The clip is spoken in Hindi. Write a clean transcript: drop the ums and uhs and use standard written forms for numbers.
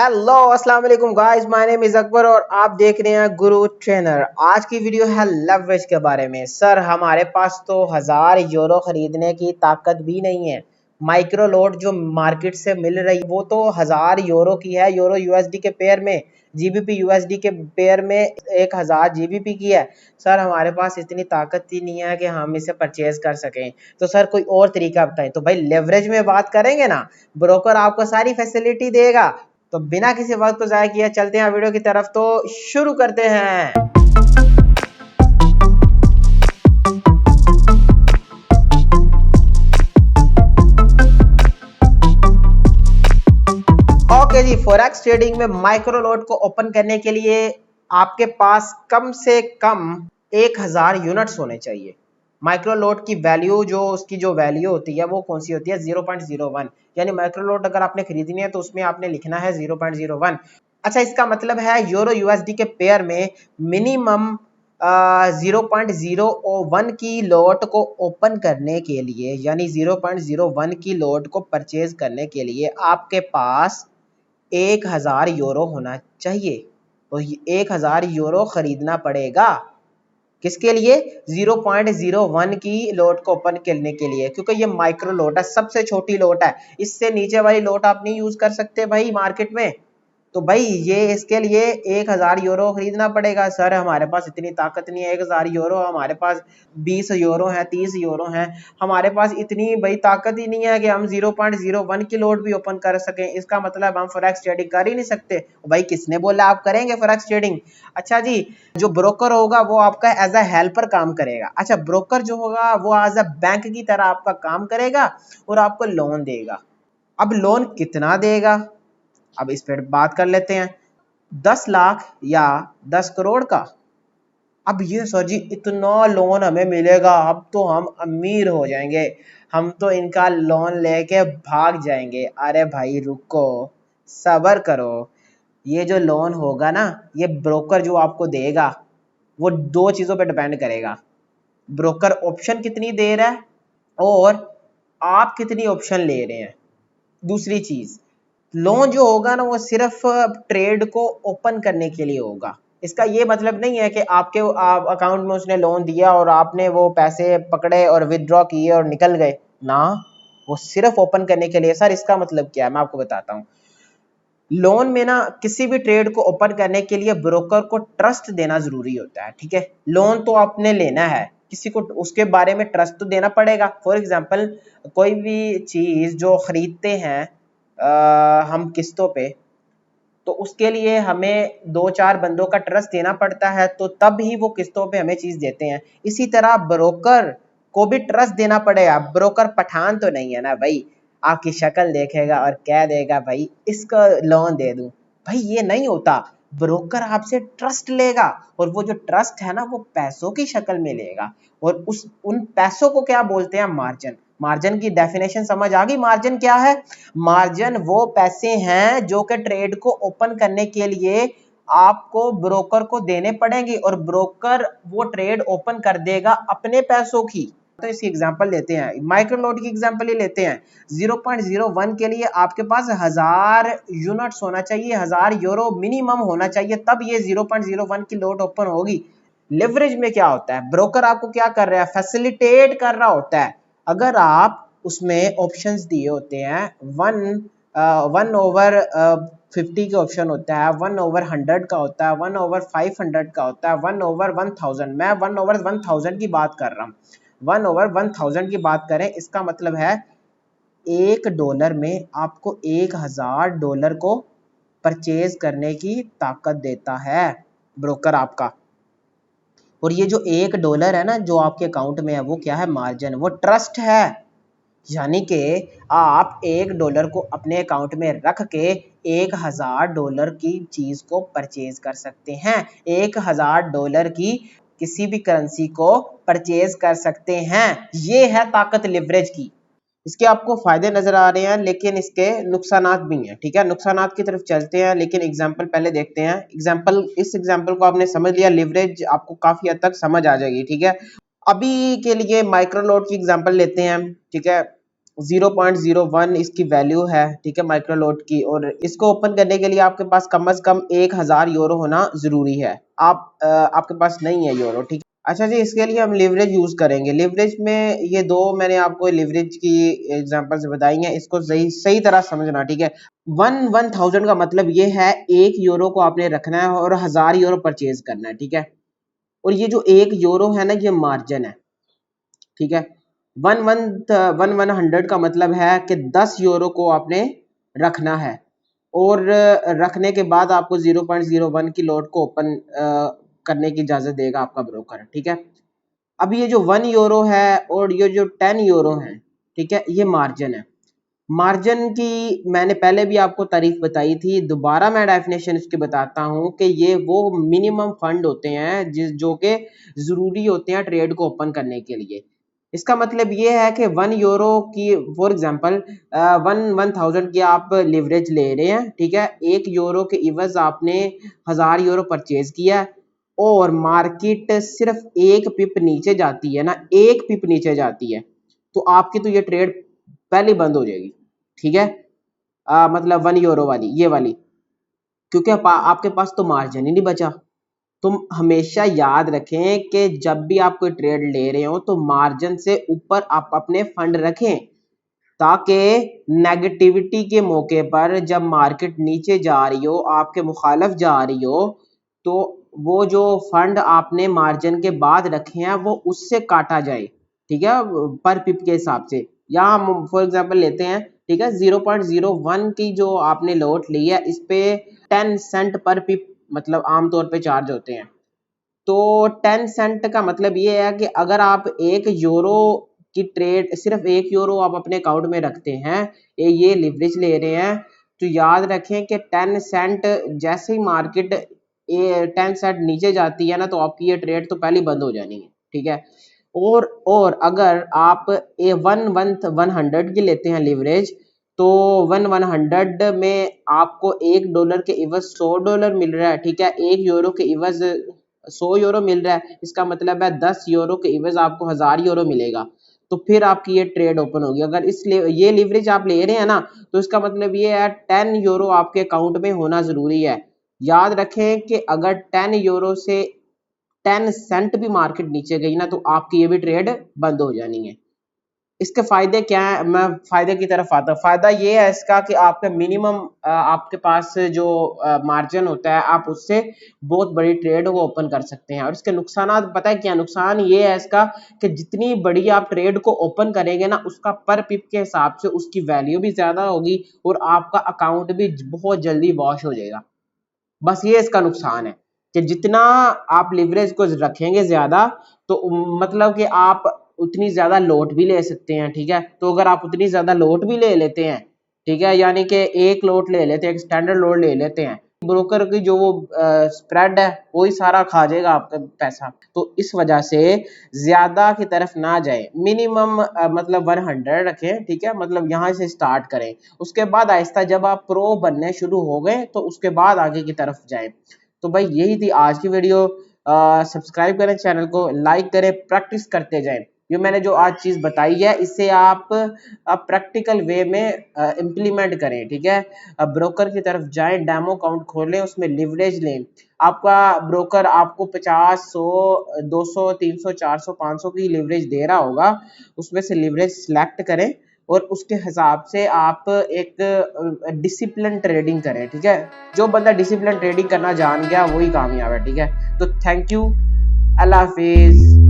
हेलो अस्सलाम वालेकुम guys, my name is Akbar और आप देख रहे हैं गुरु ट्रेनर। आज की वीडियो है लेवरेज के बारे में। सर हमारे पास तो 1000 यूरो खरीदने की ताकत भी नहीं है। माइक्रो लोट जो मार्केट से मिल रही वो तो 1000 यूरो की है, यूरो यूएसडी के पेयर में, जीबीपी यूएसडी के पेयर में 1000 जीबीपी की है। सर हमारे पास इतनी ताकत ही नहीं है कि हम इसे परचेज कर सकें। तो सर कोई और तरीका बताएं। तो भाई लेवरेज में बात करेंगे ना, ब्रोकर आपको सारी फैसिलिटी देगा। तो बिना किसी वक्त को जाया किए चलते हैं वीडियो की तरफ, तो शुरू करते हैं। ओके जी, फॉरेक्स ट्रेडिंग में माइक्रो लॉट को ओपन करने के लिए आपके पास कम से कम 1000 यूनिट्स होने चाहिए। माइक्रो लॉट की वैल्यू जो उसकी जो वैल्यू होती है वो कौन सी होती है? 0.01। यानी माइक्रो लॉट अगर आपने खरीदनी है तो उसमें आपने लिखना है 0.01। अच्छा, इसका मतलब है यूरो यूएसडी के पेयर में मिनिमम 0.01 की लॉट को ओपन करने के लिए, यानी 0.01 की लॉट को परचेज करने के लिए आपके पास 1000 यूरो होना चाहिए। तो 1000 यूरो खरीदना पड़ेगा। किसके लिए? 0.01 की लोट को ओपन करने के लिए, क्योंकि ये माइक्रो लोट है, सबसे छोटी लोट है। इससे नीचे वाली लोट आप नहीं यूज कर सकते भाई मार्केट में। तो भाई ये इसके लिए 1000 यूरो खरीदना पड़ेगा। सर हमारे पास इतनी ताकत नहीं है, 1000 यूरो, हमारे पास 20 यूरो है, 30 यूरो है, हमारे पास इतनी भाई ताकत ही नहीं है कि हम 0.01 की लोड भी ओपन कर सकें। इसका मतलब हम फॉरेक्स ट्रेडिंग कर ही नहीं सकते। भाई किसने बोला आप करेंगे फॉरेक्स ट्रेडिंग? अच्छा जी, जो ब्रोकर होगा वो आपका एज अ हेल्पर काम करेगा। अच्छा, ब्रोकर जो होगा वो एज अ बैंक की तरह आपका काम करेगा और आपको लोन देगा। अब लोन कितना देगा, अब इस पर बात कर लेते हैं। 10 लाख या 10 करोड़ का। अब ये सर जी इतना लोन हमें मिलेगा, अब तो हम अमीर हो जाएंगे, हम तो इनका लोन लेके भाग जाएंगे। अरे भाई रुको, सब्र करो। ये जो लोन होगा ना, ये ब्रोकर जो आपको देगा वो दो चीजों पे डिपेंड करेगा। ब्रोकर ऑप्शन कितनी दे रहा है और आप कितनी ऑप्शन ले रहे हैं। दूसरी चीज, लोन जो होगा ना वो सिर्फ ट्रेड को ओपन करने के लिए होगा। इसका ये मतलब नहीं है कि आपके अकाउंट में उसने लोन दिया और आपने वो पैसे पकड़े और विदड्रॉ किए और निकल गए ना, वो सिर्फ ओपन करने के लिए। सर इसका मतलब क्या है, मैं आपको बताता हूँ। लोन में ना किसी भी ट्रेड को ओपन करने के लिए ब्रोकर को ट्रस्ट देना जरूरी होता है। ठीक है, लोन तो आपने लेना है, किसी को उसके बारे में ट्रस्ट तो देना पड़ेगा। फॉर एग्जांपल कोई भी चीज जो खरीदते हैं हम किस्तों पे, तो उसके लिए हमें 2-4 बंदों का ट्रस्ट देना पड़ता है, तो तब ही वो किस्तों पे हमें चीज देते हैं। इसी तरह ब्रोकर को भी ट्रस्ट देना पड़ेगा। ब्रोकर पठान तो नहीं है ना भाई, आपकी शक्ल देखेगा और कह देगा भाई इसको लोन दे दूं। भाई ये नहीं होता। ब्रोकर आपसे ट्रस्ट लेगा और वो जो ट्रस्ट है ना वो पैसों की शक्ल में लेगा, और उन पैसों को क्या बोलते हैं? मार्जिन। मार्जिन की डेफिनेशन समझ आ गई? मार्जिन क्या है? मार्जिन वो पैसे हैं जो कि ट्रेड को ओपन करने के लिए आपको ब्रोकर को देने पड़ेंगे, और ब्रोकर वो ट्रेड ओपन कर देगा अपने पैसों की। तो इसकी एग्जांपल लेते हैं, माइक्रो लोट की एग्जांपल ही लेते हैं। 0.01 के लिए आपके पास 1000 यूनिट्स होना चाहिए, 1000 यूरो मिनिमम होना चाहिए, तब ये 0.01 की लोट ओपन होगी। लिवरेज में क्या होता है? ब्रोकर आपको क्या कर रहा है? फैसिलिटेट कर रहा होता है। अगर आप उसमें ऑप्शंस दिए होते हैं, 1/50 के ऑप्शन होता है, 1/100 का होता है, 1/500 का होता है, 1/1000। मैं 1/1000 की बात कर रहा हूँ। 1/1000 की बात करें, इसका मतलब है $1 में आपको $1000 को परचेज करने की ताकत देता है ब्रोकर आपका। और ये जो $1 है ना जो आपके अकाउंट में है, वो क्या है? मार्जिन, वो ट्रस्ट है। यानी कि आप $1 को अपने अकाउंट में रख के $1000 की चीज को परचेज कर सकते हैं। $1000 की किसी भी करेंसी को परचेज कर सकते हैं। ये है ताकत लिवरेज की। इसके आपको फायदे नजर आ रहे हैं, लेकिन इसके नुकसानात भी हैं। ठीक है, नुकसानात की तरफ चलते हैं, लेकिन एग्जांपल पहले देखते हैं। एग्जांपल, इस एग्जांपल को आपने समझ लिया, लिवरेज आपको काफी हद तक समझ आ जाएगी। ठीक है, अभी के लिए माइक्रो लोट की एग्जांपल लेते हैं। ठीक है, 0.01 इसकी वैल्यू है, ठीक है, माइक्रो लॉट की। और इसको ओपन करने के लिए आपके पास कम से कम 1000 यूरो होना जरूरी है। आपके पास नहीं है यूरो, ठीक है। अच्छा जी, इसके लिए हम लिवरेज यूज करेंगे। लिवरेज में ये दो मैंने आपको लिवरेज की एग्जांपल्स बताई हैं, इसको सही सही तरह समझना, ठीक है। 1000 का मतलब ये है 1 यूरो को आपने रखना है और 1000 यूरो परचेज करना है, ठीक है। और ये जो 1 यूरो है ना, ये मार्जिन है, ठीक है। 100 का मतलब है कि 10 यूरो को आपने रखना है और रखने के बाद आपको 0.01 की लॉट को ओपन करने की इजाजत देगा आपका ब्रोकर, ठीक है। अब ये जो 1 यूरो है और ये जो 10 यूरो है, ठीक है, ये मार्जिन है। मार्जिन की मैंने पहले भी आपको तारीफ बताई थी, दोबारा मैं डेफिनेशन इसकी बताता हूं कि ये वो मिनिमम फंड होते हैं जो कि जरूरी होते हैं ट्रेड को ओपन करने के लिए। इसका मतलब ये है कि 1 यूरो की फॉर एग्जांपल 1000 की आप लिवरेज ले रहे हैं, ठीक है। 1 यूरो के इवज आपने 1000 यूरो परचेज किया और मार्केट सिर्फ 1 पिप नीचे जाती है ना, 1 पिप नीचे जाती है, तो आपकी तो ये ट्रेड पहले बंद हो जाएगी, ठीक है। मतलब 1 यूरो वाली, ये वाली, क्योंकि आपके पास तो मार्जिन ही नहीं बचा। तुम हमेशा याद रखें कि जब भी आप कोई ट्रेड ले रहे हो तो मार्जिन से ऊपर आप अपने फंड रखें, ताकि नेगेटिविटी के मौके पर जब मार्केट नीचे जा रही हो, आपके मुखालिफ जा रही हो, तो वो जो फंड आपने मार्जिन के बाद रखे हैं वो उससे काटा जाए, ठीक है, पर पिप के हिसाब से। या हम फॉर एग्जांपल लेते हैं, ठीक है, 0.01 की जो आपने लॉट ली है, इस पे 10 सेंट पर पिप मतलब आमतौर पे चार्ज होते हैं। तो 10 सेंट का मतलब ये है कि अगर आप 1 यूरो की ट्रेड, सिर्फ 1 यूरो आप अपने अकाउंट में रखते हैं, ये लिवरेज ले रहे हैं, तो याद रखें कि 10 सेंट जैसे ही मार्केट 10 सेंट नीचे जाती है ना, तो आपकी ये ट्रेड तो पहले बंद हो जानी है, ठीक है। और अगर आप $1 की लेते हैं लिवरेज, तो 100 में आपको $1 के इवज $100 मिल रहा है, ठीक है। 1 यूरो के इवज 100 यूरो मिल रहा है, इसका मतलब है 10 यूरो के इवज आपको 1000 यूरो मिलेगा। तो फिर आपकी ये ट्रेड ओपन होगी। अगर ये लिवरेज आप ले रहे हैं ना, तो इसका मतलब ये है 10 यूरो आपके अकाउंट में होना जरूरी है। याद रखें कि अगर 10 यूरो से 10 सेंट भी मार्केट नीचे गई ना, तो आपकी ये भी ट्रेड बंद हो जानी है। इसके फायदे क्या है, मैं फायदे की तरफ आता हूँ। फायदा ये है इसका कि आपका मिनिमम आपके पास जो मार्जिन होता है, आप उससे बहुत बड़ी ट्रेड को ओपन कर सकते हैं। और इसके नुकसान पता है क्या? नुकसान ये है इसका कि जितनी बड़ी आप ट्रेड को ओपन करेंगे ना, उसका पर पिप के हिसाब से उसकी वैल्यू भी ज्यादा होगी और आपका अकाउंट भी बहुत जल्दी वॉश हो जाएगा। बस ये इसका नुकसान है कि जितना आप लिवरेज को रखेंगे ज्यादा, तो मतलब कि आप उतनी ज्यादा लोट भी ले सकते हैं, ठीक है। तो अगर आप उतनी ज्यादा लोट भी ले लेते हैं, ठीक है, यानी कि एक लोट ले लेते हैं, एक स्टैंडर्ड लोट ले लेते हैं, ब्रोकर की जो वो स्प्रेड है वही सारा खा जाएगा आपका पैसा। तो इस वजह से ज्यादा की तरफ ना जाए, मिनिमम मतलब 100 रखें, ठीक है, मतलब यहाँ से स्टार्ट करें। उसके बाद आहिस्ता जब आप प्रो बनने शुरू हो गए तो उसके बाद आगे की तरफ जाएं। तो भाई यही थी आज की वीडियो। सब्सक्राइब करें चैनल को, लाइक करें, प्रैक्टिस करते जाएं। ये मैंने जो आज चीज बताई है, इससे आप प्रैक्टिकल वे में इम्प्लीमेंट करें, ठीक है। ब्रोकर की तरफ जाएं, डेमो अकाउंट खोलें, उसमें लिवरेज लें। आपका ब्रोकर आपको 50, 100, 200, 300, 400, 500 की लिवरेज दे रहा होगा, उसमें से लिवरेज सिलेक्ट करें और उसके हिसाब से आप एक डिसिप्लिन ट्रेडिंग करें, ठीक है। जो बंदा डिसिप्लिन ट्रेडिंग करना जान गया वही कामयाब है, ठीक है। तो थैंक यू, अल्लाह हाफिज।